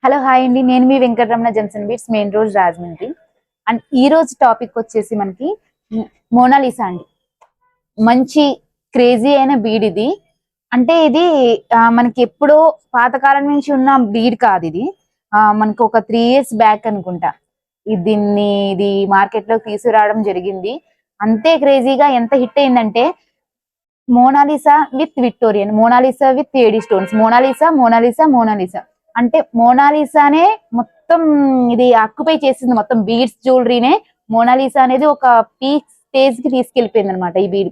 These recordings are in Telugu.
హలో హాయ్ అండి. నేను మీ Venkataramana gems beats main road Rajahmundry. And ఈ రోజు టాపిక్ వచ్చేసి మనకి మోనాలిసా అండి. మంచి క్రేజీ అయిన బీడ్ ఇది. అంటే ఇది మనకి ఎప్పుడో పాతకాలం నుంచి ఉన్న బీడ్ కాదు ఇది. మనకు ఒక 3 years బ్యాక్ అనుకుంటా ఇది మార్కెట్ లో తీసుకురావడం జరిగింది. అంతే క్రేజీగా ఎంత హిట్ అయిందంటే Mona Lisa with Victorian, Mona Lisa with ఏడి స్టోన్స్, మోనాలిసా మోనాలిసా మోనాలిసా అంటే మోనాలిసానే మొత్తం ఇది ఆక్యుపై చేసింది. మొత్తం బీడ్స్ జ్యువెలరీనే మోనాలిసా అనేది ఒక పీక్ స్టేజ్ కి తీసుకెళ్లిపోయింది అనమాట ఈ బీడ్.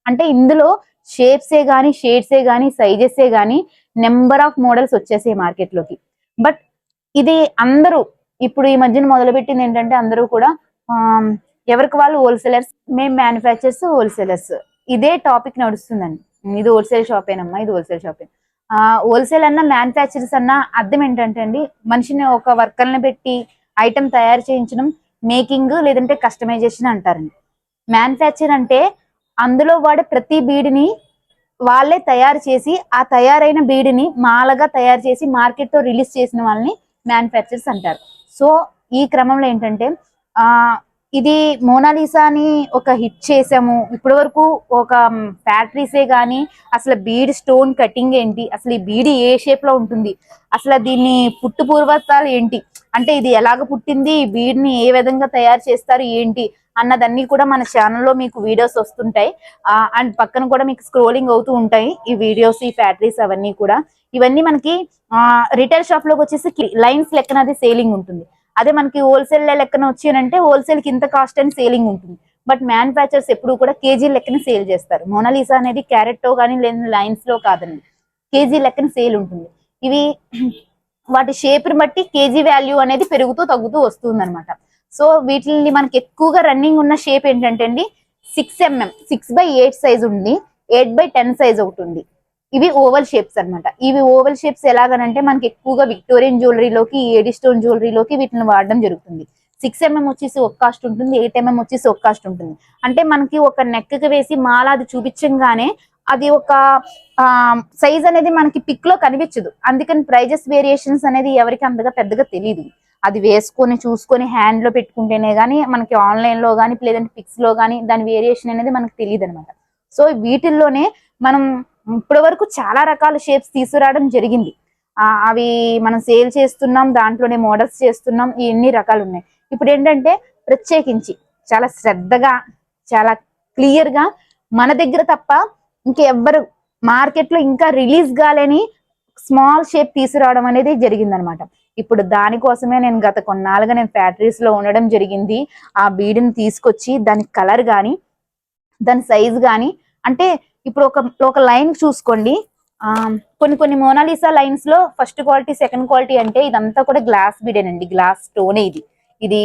అంటే ఇందులో షేప్సే గానీ, షేడ్సే గానీ, సైజెసే గానీ నెంబర్ ఆఫ్ మోడల్స్ వచ్చేసాయి మార్కెట్ లోకి. బట్ ఇది అందరూ ఇప్పుడు ఈ మధ్యన మొదలుపెట్టింది ఏంటంటే అందరూ కూడా ఎవరికి వాళ్ళు హోల్సేలర్స్, మేము మ్యానుఫ్యాక్చర్స్, హోల్సేలర్స్, ఇదే టాపిక్ నడుస్తుందండి. ఇది హోల్సేల్ షాపేనమ్మా, ఇది హోల్సేల్ షాపే. హోల్సేల్ అన్న మ్యానుఫ్యాక్చర్స్ అన్న అర్థం ఏంటంటే అండి, మనిషిని ఒక వర్కర్ని పెట్టి ఐటమ్ తయారు చేయించడం మేకింగ్ లేదంటే కస్టమైజేషన్ అంటారండి. మ్యానుఫ్యాక్చర్ అంటే అందులో వాడే ప్రతి బీడిని వాళ్ళే తయారు చేసి ఆ తయారైన బీడిని మాలగా తయారు చేసి మార్కెట్ తో రిలీజ్ చేసిన వాళ్ళని మ్యానుఫ్యాక్చర్స్ అంటారు. సో ఈ క్రమంలో ఏంటంటే ఆ ఇది మోనాలిసాని ఒక హిట్ చేసాము. ఇప్పటి వరకు ఒక ఫ్యాక్టరీసే గానీ అసలు బీడ్ స్టోన్ కటింగ్ ఏంటి, అసలు ఈ బీడి ఏ షేప్ లో ఉంటుంది, అసలు దీన్ని పుట్టు పూర్వతాలు ఏంటి, అంటే ఇది ఎలాగ పుట్టింది, ఈ బీడ్ని ఏ విధంగా తయారు చేస్తారు ఏంటి అన్నదన్నీ కూడా మన ఛానల్లో మీకు వీడియోస్ వస్తుంటాయి. అండ్ పక్కన కూడా మీకు స్క్రోలింగ్ అవుతూ ఉంటాయి ఈ వీడియోస్, ఈ ఫ్యాక్టరీస్ అవన్నీ కూడా. ఇవన్నీ మనకి రిటైల్ షాప్ లోకి వచ్చేసి లైన్స్ లెక్కన అది సేలింగ్ ఉంటుంది. అదే మనకి హోల్సేల్ లెక్కన వచ్చానంటే హోల్సేల్ కి ఇంత కాస్ట్ అని సేలింగ్ ఉంటుంది. బట్ మ్యానుఫ్యాక్చర్స్ ఎప్పుడు కూడా కేజీ లెక్కన సేల్ చేస్తారు. మోనాలిసా అనేది క్యారెట్ తో కానీ లేదా లైన్స్ లో కాదండి, కేజీ లెక్కన సేల్ ఉంటుంది. ఇవి వాటి షేప్ ని బట్టి కేజీ వాల్యూ అనేది పెరుగుతూ తగ్గుతూ వస్తుంది అనమాట. సో వీటిని మనకి ఎక్కువగా రన్నింగ్ ఉన్న షేప్ ఏంటంటే అండి 6mm, 6/8 సైజ్ ఉంది, 8/10 సైజ్ ఒకటి ఉంది. ఇవి ఓవల్ షేప్స్ అనమాట. ఇవి ఓవల్ షేప్స్ ఎలాగనంటే మనకి ఎక్కువగా విక్టోరియన్ జ్యువెలరీలోకి, ఏడి స్టోన్ జ్యువెలరీలోకి వీటిని వాడడం జరుగుతుంది. 6mm వచ్చేసి ఒక కాస్ట్ ఉంటుంది, 8mm వచ్చేసి ఒక కాస్ట్ ఉంటుంది. అంటే మనకి ఒక నెక్ కి వేసి మాల అది చూపించగానే అది ఒక సైజ్ అనేది మనకి పిక్ లో కనిపించదు. అందుకని ప్రైజెస్ వేరియేషన్స్ అనేది ఎవరికి అంతగా పెద్దగా తెలియదు. అది వేసుకొని చూసుకొని హ్యాండ్ లో పెట్టుకుంటేనే గానీ మనకి ఆన్లైన్ లో కానీ లేదంటే పిక్స్ లో కానీ దాని వేరియేషన్ అనేది మనకు తెలియదు అనమాట. సో వీటిల్లోనే మనం ఇప్పటి వరకు చాలా రకాల షేప్స్ తీసుకురావడం జరిగింది. అవి మనం సేల్ చేస్తున్నాం, దాంట్లోనే మోడల్స్ చేస్తున్నాం, ఎన్ని రకాలు ఉన్నాయి. ఇప్పుడు ఏంటంటే ప్రత్యేకించి చాలా శ్రద్ధగా, చాలా క్లియర్ గా మన దగ్గర తప్ప ఇంకెవ్వరు మార్కెట్ లో ఇంకా రిలీజ్ కాలేని స్మాల్ షేప్ తీసుకురావడం అనేది జరిగిందనమాట. ఇప్పుడు దానికోసమే నేను గత కొన్నాళ్ళుగా నేను ఫ్యాక్టరీస్ లో ఉండడం జరిగింది. ఆ బీడ్ని తీసుకొచ్చి దాని కలర్ గాని దాని సైజ్ గాని, అంటే ఇప్పుడు ఒక లైన్ చూసుకోండి. కొన్ని మోనాలిసా లైన్స్ లో ఫస్ట్ క్వాలిటీ, సెకండ్ క్వాలిటీ అంటే ఇదంతా కూడా గ్లాస్ బీడేనండి, గ్లాస్ స్టోనే ఇది. ఇది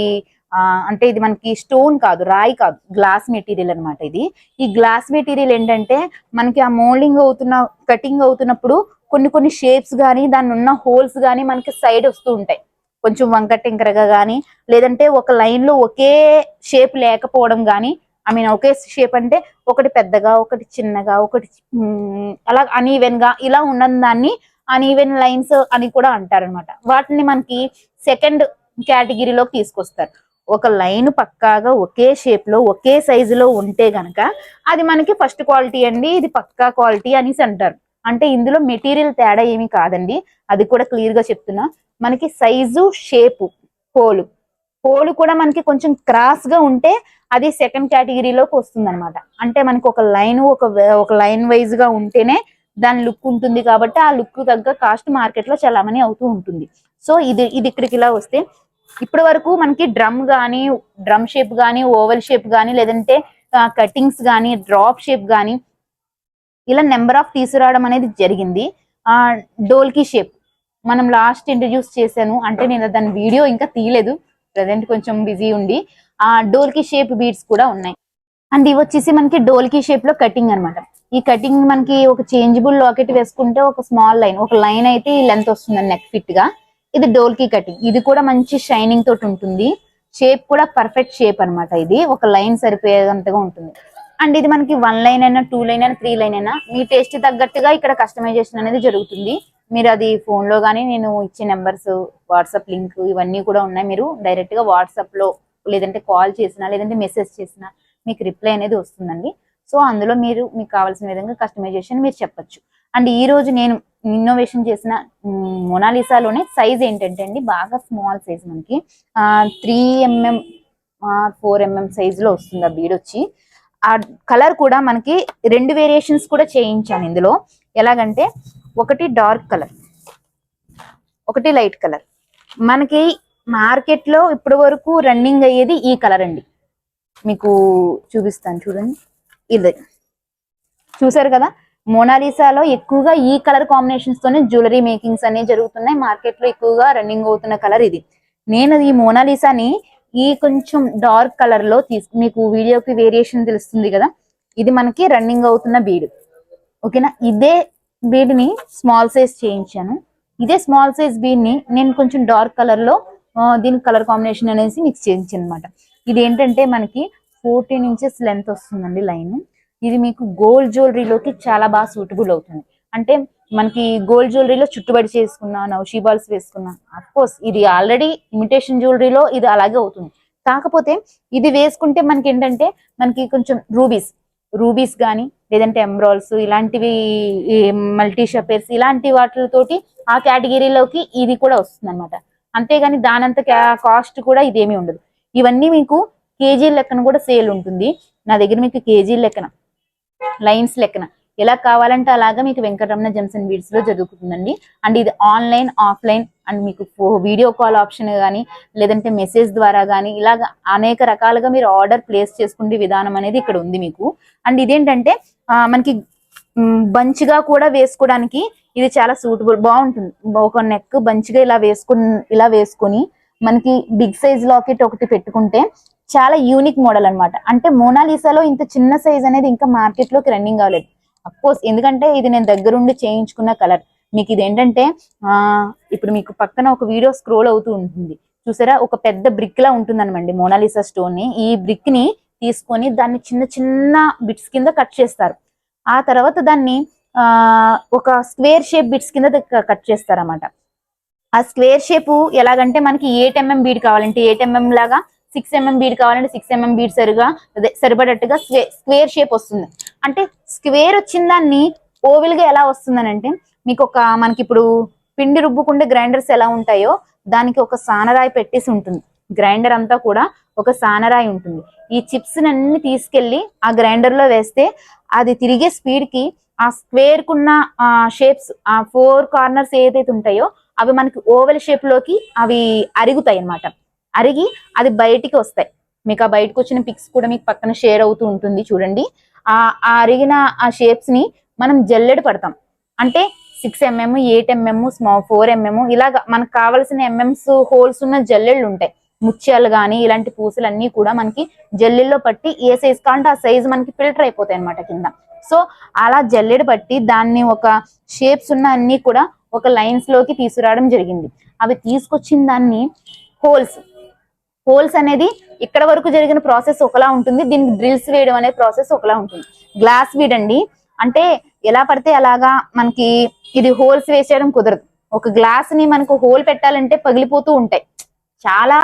అంటే ఇది మనకి స్టోన్ కాదు, రాయి కాదు, గ్లాస్ మెటీరియల్ అనమాట ఇది. ఈ గ్లాస్ మెటీరియల్ ఏంటంటే మనకి ఆ మోల్డింగ్ అవుతున్న, కటింగ్ అవుతున్నప్పుడు కొన్ని షేప్స్ గానీ దాన్ని ఉన్న హోల్స్ గానీ మనకి సైడ్ వస్తూ ఉంటాయి, కొంచెం వంక టింకరగా గానీ, లేదంటే ఒక లైన్ లో ఒకే షేప్ లేకపోవడం గానీ, ఒకే షేప్ అంటే ఒకటి పెద్దగా, ఒకటి చిన్నగా, ఒకటి అలా అన్ఈవెన్ గా ఇలా ఉన్న దాన్ని అన్ఈవెన్ లైన్స్ అని కూడా అంటారనమాట. వాటిని మనకి సెకండ్ కేటగిరీలోకి తీసుకొస్తారు. ఒక లైన్ పక్కాగా ఒకే షేప్ లో ఒకే సైజులో ఉంటే గనక అది మనకి ఫస్ట్ క్వాలిటీ అండి, ఇది పక్కా క్వాలిటీ అనేసి అంటారు. అంటే ఇందులో మెటీరియల్ తేడా ఏమీ కాదండి, అది కూడా క్లియర్ గా చెప్తున్నా. మనకి సైజు, షేపు, హోలు కూడా మనకి కొంచెం క్రాస్ గా ఉంటే అది సెకండ్ కేటగిరీలోకి వస్తుంది అనమాట. అంటే మనకి ఒక లైన్ వైజ్ గా ఉంటేనే దాని లుక్ ఉంటుంది కాబట్టి ఆ లుక్ తగ్గ కాస్ట్ మార్కెట్ లో చలామణి అవుతూ ఉంటుంది. సో ఇది ఇక్కడికి ఇలా వస్తే ఇప్పటి వరకు మనకి డ్రమ్ షేప్ గానీ, ఓవల్ షేప్ గానీ, లేదంటే కటింగ్స్ గానీ, డ్రాప్ షేప్ గానీ ఇలా నెంబర్ ఆఫ్ తీసుకురావడం అనేది జరిగింది. డోల్కీ షేప్ మనం లాస్ట్ ఇంట్రడ్యూస్ చేశాను, అంటే నేను దాని వీడియో ఇంకా తీయలేదు, ప్రజెంట్ కొంచెం బిజీ ఉండి. డోల్కీ షేప్ బీడ్స్ కూడా ఉన్నాయి. అండ్ ఇవి వచ్చేసి మనకి డోల్కీ షేప్ లో కటింగ్ అనమాట. ఈ కటింగ్ మనకి ఒక చేంజబుల్ లాకెట్ వేసుకుంటే ఒక స్మాల్ లైన్, ఒక లైన్ అయితే ఈ లెంత్ వస్తుంది నెక్ ఫిట్ గా. ఇది డోల్కీ కటింగ్, ఇది కూడా మంచి షైనింగ్ తోటి ఉంటుంది. షేప్ కూడా పర్ఫెక్ట్ షేప్ అనమాట. ఇది ఒక లైన్ సరిపోయేంతగా ఉంటుంది. అండ్ ఇది మనకి 1 లైన్ అయినా, 2 లైన్ అయినా, 3 లైన్ అయినా మీ టేస్ట్ తగ్గట్టుగా ఇక్కడ కస్టమైజేషన్ అనేది జరుగుతుంది. మీరు అది ఫోన్ లో కానీ నేను ఇచ్చే నెంబర్స్, వాట్సాప్ లింక్ ఇవన్నీ కూడా ఉన్నాయి. మీరు డైరెక్ట్ గా వాట్సాప్ లో లేదంటే కాల్ చేసినా లేదంటే మెసేజ్ చేసినా మీకు రిప్లై అనేది వస్తుందండి. సో అందులో మీరు మీకు కావాల్సిన విధంగా కస్టమైజేషన్ మీరు చెప్పొచ్చు. అండ్ ఈ రోజు నేను ఇన్నోవేషన్ చేసిన మొనాలిసాలోనే సైజ్ ఏంటంటే అండి, బాగా స్మాల్ సైజ్, మనకి 3mm 4mm సైజ్ లో వస్తుంది ఆ బీడ్ వచ్చి. ఆ కలర్ కూడా మనకి 2 వేరియేషన్స్ కూడా చేయించాను ఇందులో. ఎలాగంటే ఒకటి డార్క్ కలర్, ఒకటి లైట్ కలర్. మనకి మార్కెట్ లో ఇప్పటి వరకు రన్నింగ్ అయ్యేది ఈ కలర్ అండి. మీకు చూపిస్తాను చూడండి, ఇది చూసారు కదా. మోనాలిసాలో ఎక్కువగా ఈ కలర్ కాంబినేషన్స్ తోనే జ్యువెలరీ మేకింగ్స్ అనేవి జరుగుతున్నాయి. మార్కెట్ లో ఎక్కువగా రన్నింగ్ అవుతున్న కలర్ ఇది. నేను ఈ మోనాలిసాని ఈ కొంచెం డార్క్ కలర్ లో మీకు వీడియోకి వేరియేషన్ తెలుస్తుంది కదా, ఇది మనకి రన్నింగ్ అవుతున్న బీడ్. ఓకేనా, ఇదే బీడ్ ని స్మాల్ సైజ్ చేయించాను. ఇదే స్మాల్ సైజ్ బీడ్ ని నేను కొంచెం డార్క్ కలర్ లో దీని కలర్ కాంబినేషన్ అనేసి మిక్స్ చేయించాను అనమాట. ఇది ఏంటంటే మనకి 14 ఇంచెస్ లెంత్ వస్తుందండి లైన్. ఇది మీకు గోల్డ్ జ్యువెలరీలోకి చాలా బాగా సూటబుల్ అవుతుంది. అంటే మనకి గోల్డ్ జ్యువెలరీలో చుట్టుబడి చేసుకున్నా, నౌషీ బాల్స్ వేసుకున్నా, అఫ్ కోర్స్ ఇది ఆల్రెడీ ఇమిటేషన్ జ్యువెలరీలో ఇది అలాగే అవుతుంది. కాకపోతే ఇది వేసుకుంటే మనకి ఏంటంటే మనకి కొంచెం రూబీస్ కానీ లేదంటే ఎమ్రాల్స్ ఇలాంటివి, మల్టీ షపేర్స్ ఇలాంటి వాటితోటి ఆ కేటగిరీలోకి ఇది కూడా వస్తుంది అనమాట. అంతేగాని దానంత కాస్ట్ కూడా ఇదేమీ ఉండదు. ఇవన్నీ మీకు కేజీ లెక్కన కూడా సేల్ ఉంటుంది నా దగ్గర. మీకు కేజీ లెక్కన, లైన్స్ లెక్కన ఎలా కావాలంటే అలాగా మీకు వెంకటరమణ జెమ్స్ అండ్ బీడ్స్ లో జరుగుతుందండి. అండ్ ఇది ఆన్లైన్, ఆఫ్లైన్ అండ్ మీకు వీడియో కాల్ ఆప్షన్ కానీ లేదంటే మెసేజ్ ద్వారా కానీ ఇలాగ అనేక రకాలుగా మీరు ఆర్డర్ ప్లేస్ చేసుకునే విధానం అనేది ఇక్కడ ఉంది మీకు. అండ్ ఇదేంటంటే మనకి బంచ్గా కూడా వేసుకోవడానికి ఇది చాలా సూటబుల్, బాగుంటుంది. ఒక నెక్ బంచ్గా ఇలా వేసుకొని మనకి బిగ్ సైజ్ లాకెట్ ఒకటి పెట్టుకుంటే చాలా యూనిక్ మోడల్ అనమాట. అంటే మోనాలిసాలో ఇంత చిన్న సైజ్ అనేది ఇంకా మార్కెట్ లోకి రన్నింగ్ అవ్వలేదు. అఫ్ కోర్స్ ఎందుకంటే ఇది నేను దగ్గరుండి చేయించుకున్న కలర్. మీకు ఇది ఏంటంటే ఇప్పుడు మీకు పక్కన ఒక వీడియో స్క్రోల్ అవుతూ ఉంటుంది చూసారా, ఒక పెద్ద బ్రిక్ లా ఉంటుంది అనమాట మోనాలిసా స్టోన్ ని. ఈ బ్రిక్ ని తీసుకొని దాన్ని చిన్న చిన్న బిట్స్ కింద కట్ చేస్తారు. ఆ తర్వాత దాన్ని ఒక స్క్వేర్ షేప్ బిట్స్ కింద కట్ చేస్తారు అన్నమాట. ఆ స్క్వేర్ షేప్ ఎలాగంటే మనకి 8mm బీడ్ కావాలంటే 8mm లాగా, 6mm బీడ్ కావాలంటే 6mm బీడ్ సరిపడట్టుగా స్క్వేర్ షేప్ వస్తుంది. అంటే స్క్వేర్ వచ్చిన దాన్ని ఓవెల్ గా ఎలా వస్తుందని అంటే మీకు మనకి ఇప్పుడు పిండి రుబ్బుకుంటే గ్రైండర్స్ ఎలా ఉంటాయో దానికి ఒక సానరాయి పెట్టేసి ఉంటుంది. గ్రైండర్ అంతా కూడా ఒక సానరాయి ఉంటుంది. ఈ చిప్స్ అన్ని తీసుకెళ్లి ఆ గ్రైండర్ లో వేస్తే అది తిరిగే స్పీడ్ కి ఆ స్క్వేర్ కున్న షేప్స్, ఆ 4 కార్నర్స్ ఏదైతే ఉంటాయో అవి మనకి ఓవెల్ షేప్ లోకి అవి అరుగుతాయి అన్నమాట. అరిగి అది బయటికి వస్తాయి. మీకు ఆ బయటకు వచ్చిన పిక్స్ కూడా మీకు పక్కన షేర్ అవుతూ ఉంటుంది చూడండి. ఆ అరిగిన ఆ షేప్స్ ని మనం జల్లెడ పడతాం. అంటే 6mm, 8mm, 4mm ఇలాగా మనకు కావాల్సిన ఎంఎంస్ హోల్స్ ఉన్న జల్లెళ్ళు ఉంటాయి. ముత్యాలు కానీ ఇలాంటి పూసలు అన్ని కూడా మనకి జల్లెల్లో పట్టి ఏ సైజ్ కావాలంటే ఆ సైజ్ మనకి ఫిల్టర్ అయిపోతాయి అనమాట కింద. సో అలా జల్లెడ పట్టి దాన్ని ఒక షేప్స్ ఉన్న అన్ని కూడా ఒక లైన్స్ లోకి తీసుకురావడం జరిగింది. అవి తీసుకొచ్చిన దాన్ని హోల్స్ అనేది ఇక్కడ వరకు జరిగిన ప్రాసెస్ ఒకలా ఉంటుంది, దీనికి డ్రిల్స్ వేయడం అనే ప్రాసెస్ ఒకలా ఉంటుంది. గ్లాస్ బీడ్ అండి, అంటే ఎలా పడితే అలాగా మనకి ఇది హోల్స్ వేసేయడం కుదరదు. ఒక గ్లాస్ ని మనకు హోల్ పెట్టాలంటే పగిలిపోతూ ఉంటాయి. చాలా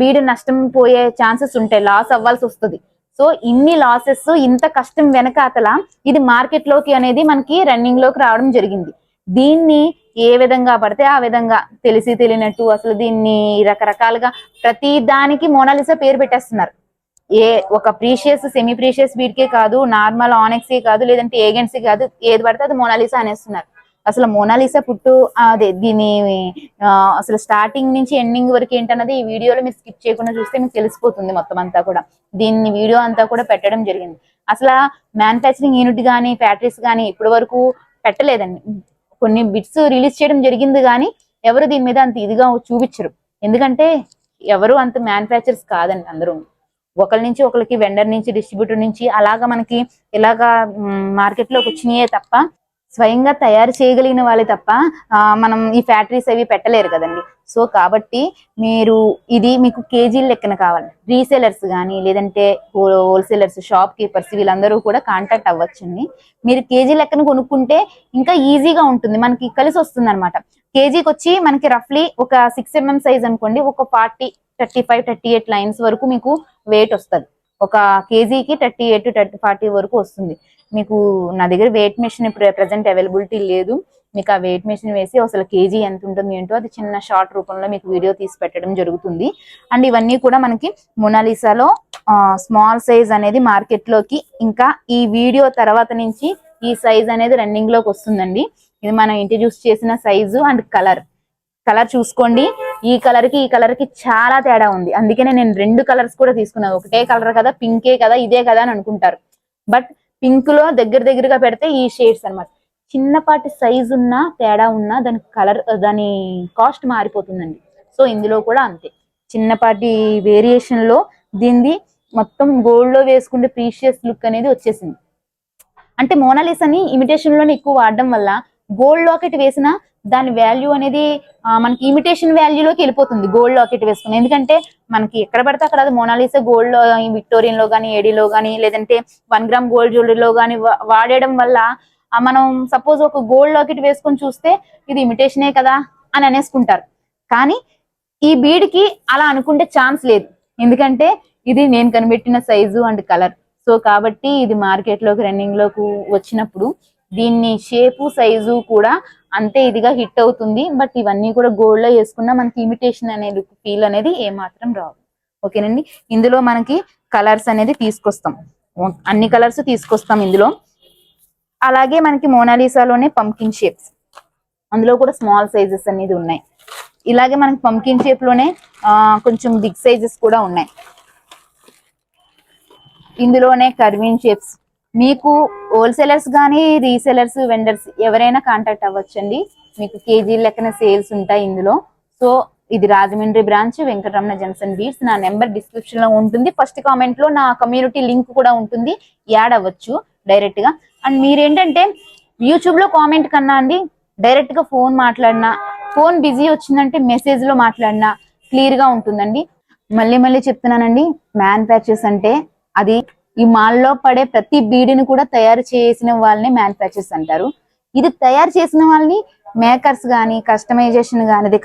బీడ్ నష్టం పోయే ఛాన్సెస్ ఉంటాయి, లాస్ అవ్వాల్సి వస్తుంది. సో ఇన్ని లాసెస్, ఇంత కష్టం వెనకాతల ఇది మార్కెట్ లోకి అనేది మనకి రన్నింగ్ లోకి రావడం జరిగింది. దీన్ని ఏ విధంగా పడితే ఆ విధంగా తెలిసి తెలియనట్టు అసలు దీన్ని రకరకాలుగా ప్రతి దానికి మోనాలిసా పేరు పెట్టేస్తున్నారు. ఒక ప్రీషియస్, సెమీ ప్రీషియస్ బీడ్కే కాదు, నార్మల్ ఆనెక్సే కాదు, లేదంటే ఏజెన్సీ కాదు, ఏది పడితే అది మోనాలిసా అనేస్తున్నారు. అసలు మోనాలిసా అదే దీని అసలు స్టార్టింగ్ నుంచి ఎండింగ్ వరకు ఏంటన్నది ఈ వీడియోలో మీరు స్కిప్ చేయకుండా చూస్తే మీకు తెలిసిపోతుంది మొత్తం అంతా కూడా. దీన్ని వీడియో అంతా కూడా పెట్టడం జరిగింది. అసలు మ్యానుఫ్యాక్చరింగ్ యూనిట్ కానీ ఫ్యాక్టరీస్ కానీ ఇప్పటి వరకు పెట్టలేదండి. కొన్ని బిట్స్ రిలీజ్ చేయడం జరిగింది కానీ ఎవరు దీని మీద అంత ఇదిగా చూపించరు. ఎందుకంటే ఎవరు అంత మ్యానుఫ్యాక్చర్స్ కాదండి. అందరూ ఒకరి నుంచి ఒకరికి, వెండర్ నుంచి డిస్ట్రిబ్యూటర్ నుంచి అలాగా మనకి ఇలాగా మార్కెట్ లోకి వచ్చినాయే తప్ప స్వయంగా తయారు చేయగలిగిన వాళ్ళే తప్ప మనం ఈ ఫ్యాక్టరీస్ అవి పెట్టలేరు కదండి. సో కాబట్టి మీరు ఇది మీకు కేజీల లెక్కన కావాలి, రీసేలర్స్ కానీ లేదంటే హోల్సేలర్స్, షాప్ కీపర్స్ వీళ్ళందరూ కూడా కాంటాక్ట్ అవ్వచ్చండి. మీరు కేజీ లెక్కన కొనుక్కుంటే ఇంకా ఈజీగా ఉంటుంది, మనకి కలిసి వస్తుంది అనమాట. కేజీకి వచ్చి మనకి రఫ్లీ ఒక 6 mm సైజ్ అనుకోండి, ఒక 40, 35, 38 లైన్స్ వరకు మీకు వెయిట్ వస్తుంది. ఒక కేజీకి 38, 40 వరకు వస్తుంది మీకు. నా దగ్గర వెయిట్ మెషిన్ ఇప్పుడు ప్రెసెంట్ అవైలబిలిటీ లేదు. మీకు ఆ వెయిట్ మెషిన్ వేసి అసలు కేజీ ఎంత ఉంటుంది ఏంటో అది చిన్న షార్ట్ రూపంలో మీకు వీడియో తీసి పెట్టడం జరుగుతుంది. అండ్ ఇవన్నీ కూడా మనకి మొనాలిసాలో స్మాల్ సైజ్ అనేది మార్కెట్ లోకి ఇంకా ఈ వీడియో తర్వాత నుంచి ఈ సైజ్ అనేది రన్నింగ్ లోకి వస్తుందండి. ఇది మనం ఇంట్రడ్యూస్ చేసిన సైజు అండ్ కలర్ చూసుకోండి. ఈ కలర్ కి చాలా తేడా ఉంది. అందుకనే నేను 2 కలర్స్ కూడా తీసుకున్నాను. ఒకటే కలర్ కదా, పింకే కదా, ఇదే కదా అని అనుకుంటారు. బట్ పింక్ లో దగ్గరగా పెడితే ఈ షేడ్స్ అన్నమాట. చిన్నపాటి సైజు ఉన్నా తేడా ఉన్నా దాని కలర్, దాని కాస్ట్ మారిపోతుందండి. సో ఇందులో కూడా అంతే, చిన్నపాటి వేరియేషన్ లో దీనిది మొత్తం గోల్డ్ లో వేసుకుంటే ప్రీషియస్ లుక్ అనేది వచ్చేసింది. అంటే మోనాలిసాని ఇమిటేషన్ లోనే ఎక్కువ వాడడం వల్ల గోల్డ్ లాకెట్ వేసిన దాని వాల్యూ అనేది మనకి ఇమిటేషన్ వాల్యూలోకి వెళ్ళిపోతుంది గోల్డ్ లాకెట్ వేసుకుని. ఎందుకంటే మనకి ఎక్కడ పడితే అక్కడ అది మోనాలిసా గోల్డ్ లో, విక్టోరియన్ లో కానీ, ఏడీలో కానీ, లేదంటే 1 గ్రామ్ గోల్డ్ జ్యువెలరీలో కానీ వాడడం వల్ల మనం సపోజ్ ఒక గోల్డ్ లాకెట్ వేసుకొని చూస్తే ఇది ఇమిటేషనే కదా అని అనేసుకుంటారు. కానీ ఈ బీడ్కి అలా అనుకుంటే ఛాన్స్ లేదు, ఎందుకంటే ఇది నేను కనిపెట్టిన సైజు అండ్ కలర్. సో కాబట్టి ఇది మార్కెట్ లోకి రన్నింగ్ లోకి వచ్చినప్పుడు దీన్ని షేపు సైజు కూడా అంతే ఇదిగా హిట్ అవుతుంది. బట్ ఇవన్నీ కూడా గోల్డ్ లో వేసుకున్నా మనకి ఇమిటేషన్ అనేది ఫీల్ అనేది ఏమాత్రం రాదు. ఓకేనండి. ఇందులో మనకి కలర్స్ అనేది తీసుకొస్తాం, అన్ని కలర్స్ తీసుకొస్తాం ఇందులో. అలాగే మనకి మోనాలిసాలోనే పంకిన్ షేప్స్, అందులో కూడా స్మాల్ సైజెస్ అనేది ఉన్నాయి. ఇలాగే మనకి పంకిన్ షేప్ లోనే కొంచెం బిగ్ సైజెస్ కూడా ఉన్నాయి. ఇందులోనే కర్వింగ్ షేప్స్. మీకు హోల్సేలర్స్ కానీ, రీసేలర్స్, వెండర్స్ ఎవరైనా కాంటాక్ట్ అవ్వచ్చండి. మీకు కేజీ లెక్కన సేల్స్ ఉంటాయి ఇందులో. సో ఇది Rajahmundry branch, Venkataramana junction beads. నా నెంబర్ డిస్క్రిప్షన్ లో ఉంటుంది. ఫస్ట్ కామెంట్ లో నా కమ్యూనిటీ లింక్ కూడా ఉంటుంది, యాడ్ అవ్వచ్చు డైరెక్ట్ గా. అండ్ మీరేంటంటే యూట్యూబ్ లో కామెంట్ కన్నా అండి డైరెక్ట్ గా ఫోన్ మాట్లాడినా, ఫోన్ బిజీ వచ్చిందంటే మెసేజ్ లో మాట్లాడినా క్లియర్ గా ఉంటుందండి. మళ్ళీ చెప్తున్నానండి, మ్యానుఫ్యాక్చర్స్ అంటే అది ఈ మాల్లో పడే ప్రతి బీడిని కూడా తయారు చేసిన వాళ్ళని మ్యానుఫ్యాక్చర్స్ అంటారు. ఇది తయారు చేసిన వాళ్ళని మేకర్స్ కానీ, కస్టమైజేషన్ కానీ, అది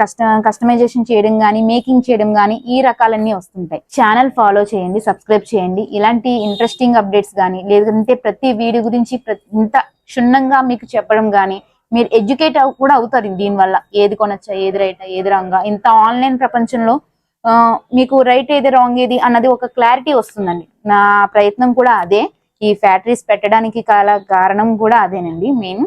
కస్టమైజేషన్ చేయడం కానీ, మేకింగ్ చేయడం కానీ ఈ రకాలన్నీ వస్తుంటాయి. ఛానల్ ఫాలో చేయండి, సబ్స్క్రైబ్ చేయండి. ఇలాంటి ఇంట్రెస్టింగ్ అప్డేట్స్ కానీ, లేదంటే ప్రతి వీడియో గురించి ఇంత క్షుణ్ణంగా మీకు చెప్పడం కానీ, మీరు ఎడ్యుకేట్ కూడా అవుతారు దీనివల్ల. ఏది కొనొచ్చా, ఏది రైటా, ఏది రాంగా. ఇంత ఆన్లైన్ ప్రపంచంలో మీకు రైట్ ఏది, రాంగ్ ఏది అన్నది ఒక క్లారిటీ వస్తుందండి. నా ప్రయత్నం కూడా అదే. ఈ ఫ్యాక్టరీస్ పెట్టడానికి కారణం కూడా అదేనండి మెయిన్.